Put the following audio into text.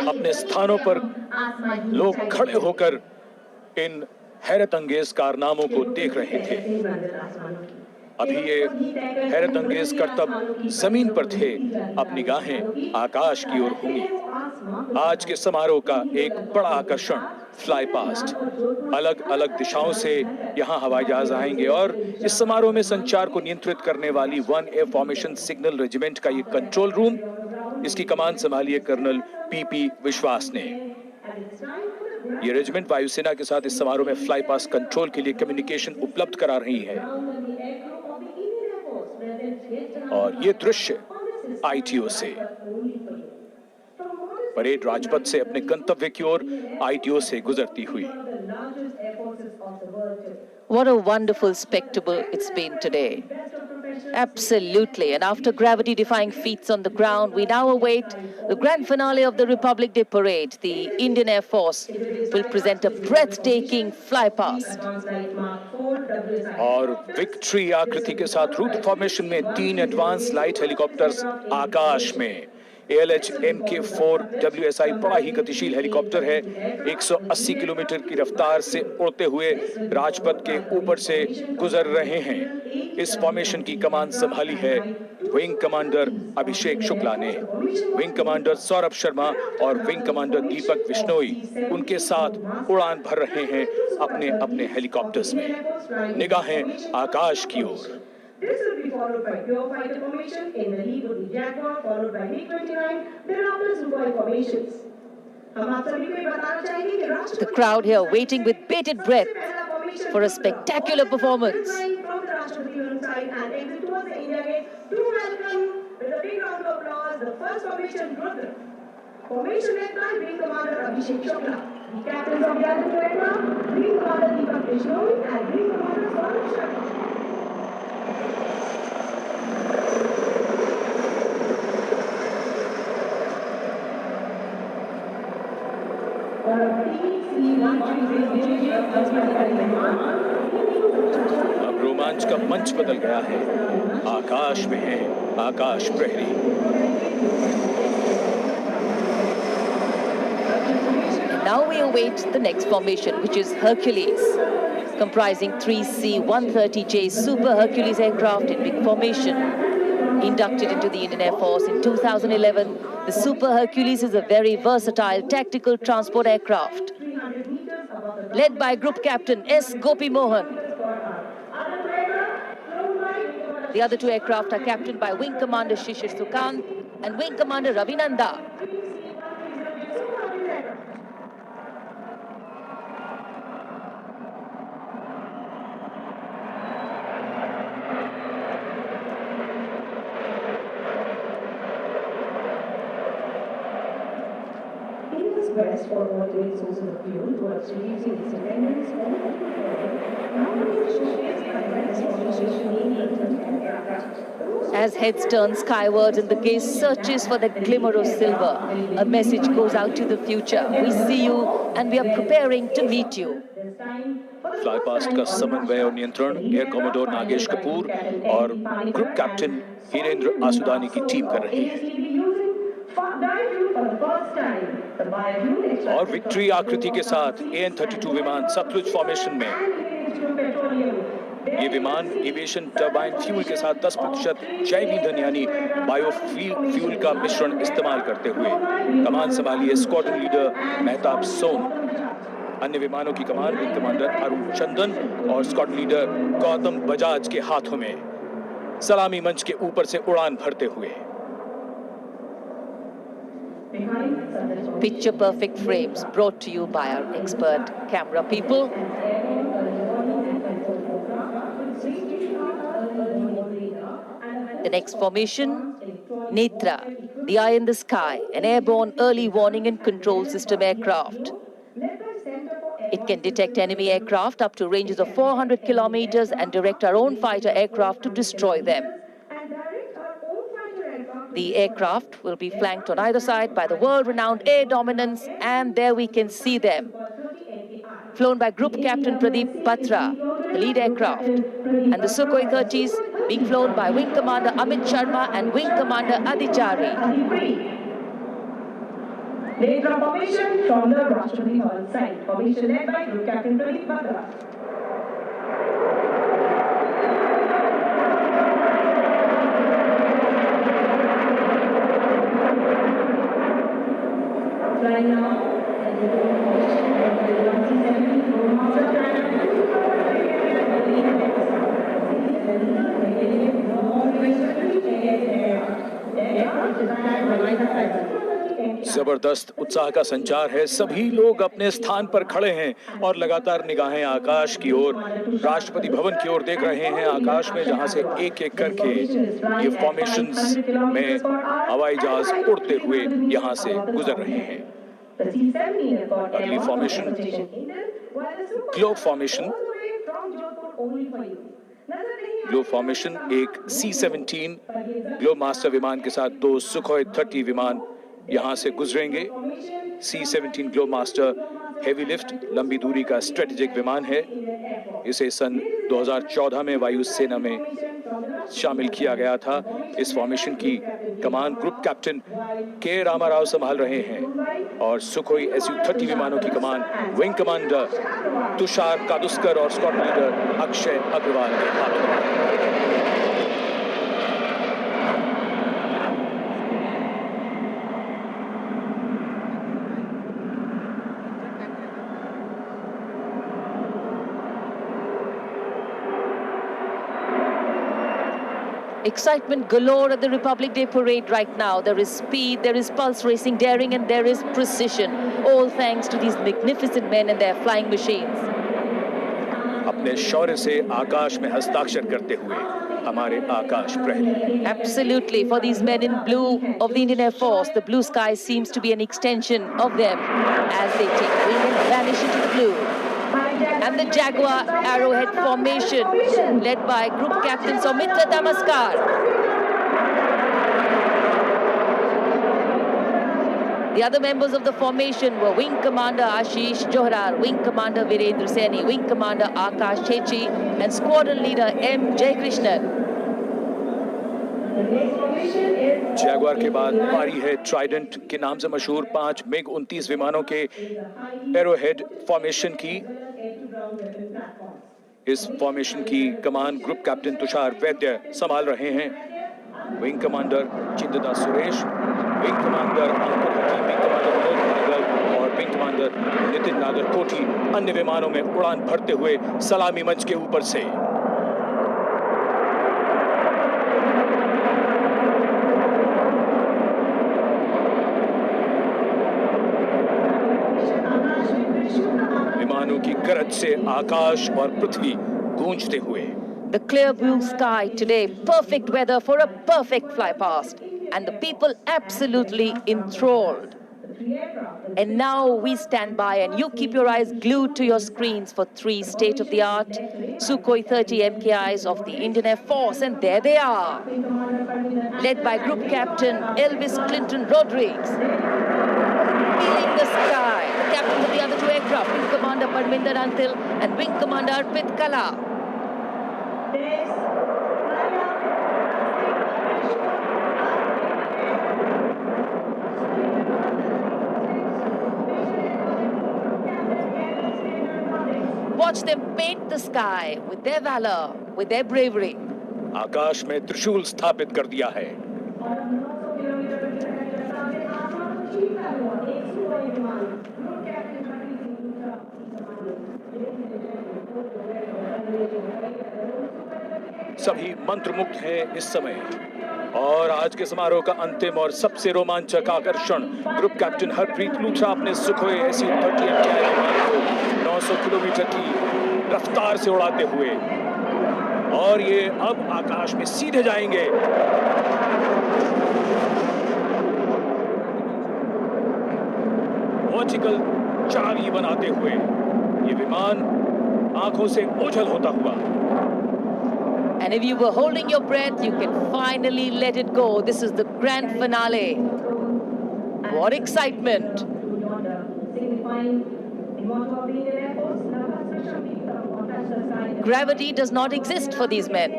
अपने स्थानों पर लोग खड़े होकर इन हैरत अंगेज कारनामों को देख रहे थे। अभी ये हैरत अंगेज करतब जमीन पर थे, अब निगाहें आकाश की ओर होंगी। आज के समारोह का एक बड़ा आकर्षण फ्लाई पास्ट। अलग अलग दिशाओं से यहाँ हवाई जहाज आएंगे और इस समारोह में संचार को नियंत्रित करने वाली 1A फॉर्मेशन सिग्नल रेजिमेंट का ये कंट्रोल रूम, इसकी कमान संभाली है कर्नल पीपी विश्वास ने। ये रेजिमेंट वायुसेना के साथ इस समारोह में फ्लाई पास्ट कंट्रोल के लिए कम्युनिकेशन उपलब्ध करा रही है। और ये दृश्य आईटीओ से, परेड राजपथ से अपने गंतव्य की ओर आईटीओ से गुजरती हुई। What a wonderful spectacle it's been today. Absolutely. And after gravity-defying feats on the ground, we now await the grand finale of the Republic Day Parade. The Indian Air Force will present a breathtaking fly past. और victory आकृति के साथ root formation में 3 advance light helicopters आकाश में। ALH MK4 WSI बड़ा ही गतिशील helicopter है। 180 kilometre की रफ्तार से उड़ते हुए राजपथ के ऊपर से गुजर रहे हैं। इस फॉर्मेशन की कमान संभाली है विंग कमांडर अभिषेक शुक्ला ने। विंग कमांडर सौरभ शर्मा और विंग कमांडर दीपक बिश्नोई उनके साथ उड़ान भर रहे हैं अपने अपने हेलीकॉप्टर्स में, निगाहें आकाश की ओर। This will be followed by pure fighter formation. In the lead will be Jaguar, followed by MiG-29. Thereafter Sukhoi formations. हम आप सभी को ये बताना चाहेंगे कि राष्ट्रपति The crowd here waiting with bated breath for a spectacular performance. From the Rashtrapati side and exit towards the India Gate to welcome with a big round of applause the first formation Rudra. Formation led by Wing Commander Abhishek Shukla. The captains of the other two aircraft, Wing Commander Deepak Bishnoi and Wing Commander Saurabh Sharma. अब रोमांच का मंच बदल गया है। आकाश में है आकाश प्रहरी। Now we await the next formation, which is Hercules, comprising 3 C-130J Super Hercules aircraft in big formation. Inducted into the Indian Air Force in 2011, the Super Hercules is a very versatile tactical transport aircraft. Led by Group Captain S. Gopi Mohan. The other two aircraft are captained by Wing Commander Shishir Sukant and Wing Commander Ravi Nanda. Best for alternate sources of fuel towards reducing its dependence on As heads turn skywards and the gaze searches for the glimmer of silver, a message goes out to the future. We see you and we are preparing to meet you. Fly past का समन्वय और नियंत्रण air commodore Nagesh Kapoor और group captain Hirendra Asudani की team कर रही है। और विक्ट्री आकृति के साथ AN-32 विमान सतलुज फॉर्मेशन में। ये विमान एविएशन टर्बाइन फ्यूल के साथ 10% जैव ईंधन यानी बायोफ्यूल का मिश्रण इस्तेमाल करते हुए कमान संभाली है स्क्वाड्रन लीडर मेहताब सोम। अन्य विमानों की कमान विंग कमांडर अरुण चंदन और स्क्वाड्रन लीडर गौतम बजाज के हाथों में। सलामी मंच के ऊपर से उड़ान भरते हुए। Picture perfect frames brought to you by our expert camera people. The next formation, Netra, the eye in the sky, an airborne early warning and control system aircraft. It can detect enemy aircraft up to ranges of 400 kilometers and direct our own fighter aircraft to destroy them. The aircraft will be flanked on either side by the world-renowned air dominance, and there we can see them. Flown by Group Captain Pradeep Patra, the lead aircraft, and the Sukhoi 30s being flown by Wing Commander Amit Sharma and Wing Commander Adichari. Later formation from the Rashtrapati Bhavan side. Formation led by Group Captain Pradeep Batra. Flying now. जबरदस्त उत्साह का संचार है। सभी लोग अपने स्थान पर खड़े हैं और लगातार निगाहें आकाश की ओर, राष्ट्रपति भवन की ओर देख रहे हैं। आकाश में जहां से एक एक करके ये फॉर्मेशंस में हवाई जहाज उड़ते हुए यहां से गुजर रहे हैं। अगली formation globe formation. Globe formation एक C-17 ग्लोब मास्टर विमान के साथ 2 सुखोई 30 विमान यहां से गुजरेंगे। C-17 globe master heavy lift लंबी दूरी का स्ट्रेटेजिक विमान है। इसे सन 2014 में वायुसेना में शामिल किया गया था। इस फॉर्मेशन की कमान ग्रुप कैप्टन के रामाराव संभाल रहे हैं और सुखोई Su-30 विमानों की कमान विंग कमांडर तुषार कादुस्कर और स्क्वाड लीडर अक्षय अग्रवाल के हाथों में। Excitement galore at the Republic Day parade right now. There is speed, there is pulse racing, daring, and there is precision. All thanks to these magnificent men and their flying machines. अपने शौर्य से आकाश में हस्ताक्षर करते हुए हमारे आकाश प्रहरी। Absolutely. For these men in blue of the Indian Air Force, the blue sky seems to be an extension of them as they take wing and vanish into the blue. And the Jaguar Arrowhead formation led by Group Captain Soumitra Damaskar. The other members of the formation were Wing Commander Ashish Johrar, Wing Commander Virendra Saini, Wing Commander Akash Chechi, and Squadron Leader M. Jaykrishnan. Jaguar के बाद पारी है Trident के नाम से मशहूर 5 MiG-29 विमानों के एरोहेड फॉर्मेशन की। इस फॉर्मेशन की कमान ग्रुप कैप्टन तुषार वैद्य संभाल रहे हैं। Wing commander Chintadas Suresh, wing commander Ankur Hakim, wing commander Manoj Bhargav और विंग कमांडर नितिन नागरकोटी अन्य विमानों में उड़ान भरते हुए सलामी मंच के ऊपर से। विमानों की गरज से आकाश और पृथ्वी गूंजते हुए। The clear blue sky today, perfect weather for a perfect fly past, and the people absolutely enthralled. And now we stand by and you keep your eyes glued to your screens for 3 state-of-the-art Sukhoi 30 MKIs of the Indian Air Force, and there they are, led by Group Captain Elvis Clinton Rodrigues. Feeling the sky, the captains of the other 2 aircraft, Wing Commander Parminder Antil and Wing Commander Arpit Kala. Watch them paint the sky with their valor, with their bravery. आकाश में त्रिशूल स्थापित कर दिया है। सभी मंत्रमुग्ध हैं इस समय और आज के समारोह का अंतिम और सबसे रोमांचक आकर्षण ग्रुप कैप्टन हरप्रीत लूथरा अपने सुखोई Su-30 MKI विमान को 900 किलोमीटर की रफ्तार से उड़ाते हुए, और ये अब आकाश में सीधे जाएंगे। वर्टिकल चावी बनाते हुए ये विमान आंखों से ओझल होता हुआ। And if you were holding your breath, you can finally let it go. This is the grand finale. What excitement! Gravity does not exist for these men.